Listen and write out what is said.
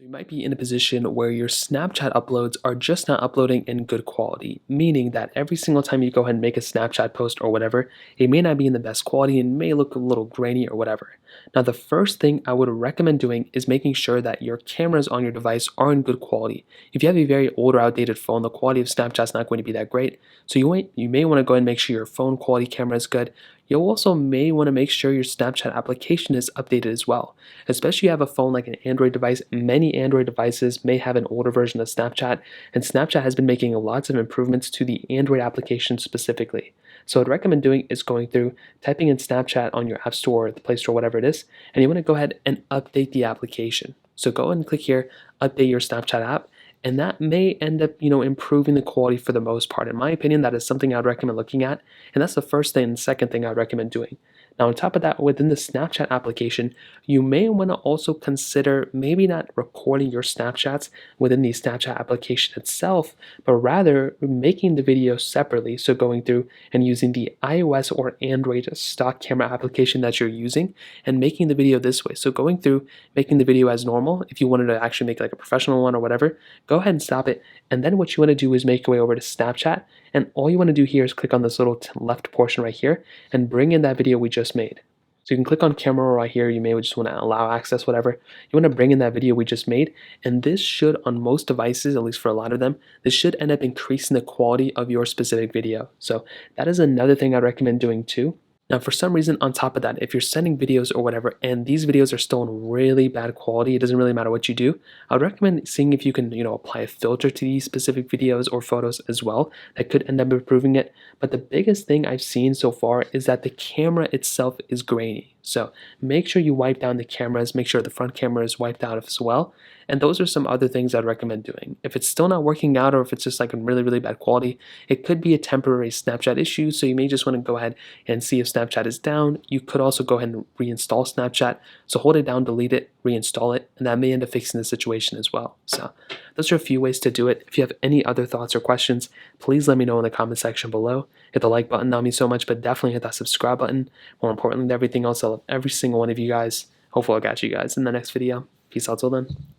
So you might be in a position where your Snapchat uploads are just not uploading in good quality, meaning that every single time you go ahead and make a Snapchat post or whatever, it may not be in the best quality and may look a little grainy or whatever. Now, the first thing I would recommend doing is making sure that your cameras on your device are in good quality. If you have a very old or outdated phone, the quality of Snapchat's not going to be that great. So you may want to go ahead and make sure your phone quality camera is good. You also may want to make sure your Snapchat application is updated as well. Especially if you have a phone like an Android device, many Android devices may have an older version of Snapchat, and Snapchat has been making lots of improvements to the Android application specifically. So what I'd recommend doing is going through, typing in Snapchat on your App Store or the Play Store, whatever it is, and you want to go ahead and update the application. So go ahead and click here, update your Snapchat app, and that may end up, improving the quality for the most part. In my opinion, that is something I'd recommend looking at, and that's the first thing and second thing I'd recommend doing. Now, on top of that, within the Snapchat application, you may want to also consider maybe not recording your Snapchats within the Snapchat application itself, but rather making the video separately. So going through and using the iOS or Android stock camera application that you're using and making the video this way. So going through, making the video as normal. If you wanted to actually make like a professional one or whatever, go ahead and stop it. And then what you want to do is make your way over to Snapchat. And all you want to do here is click on this little left portion right here and bring in that video we just made. So you can click on camera right here. You may just want to allow access, whatever. You want to bring in that video we just made. And this should, on most devices, at least for a lot of them, this should end up increasing the quality of your specific video. So that is another thing I'd recommend doing too. Now, for some reason, on top of that, if you're sending videos or whatever, and these videos are still in really bad quality, it doesn't really matter what you do, I would recommend seeing if you can, apply a filter to these specific videos or photos as well. That could end up improving it. But the biggest thing I've seen so far is that the camera itself is grainy. So make sure you wipe down the cameras, make sure the front camera is wiped out as well. And those are some other things I'd recommend doing. If it's still not working out or if it's just like in really, really bad quality, it could be a temporary Snapchat issue. So you may just want to go ahead and see if Snapchat is down. You could also go ahead and reinstall Snapchat. So hold it down, delete it, reinstall it, and that may end up fixing the situation as well. So those are a few ways to do it. If you have any other thoughts or questions, please let me know in the comment section below. Hit the like button, that means so much, but definitely hit that subscribe button. More importantly than everything else, I love every single one of you guys. Hopefully I'll catch you guys in the next video. Peace out till then.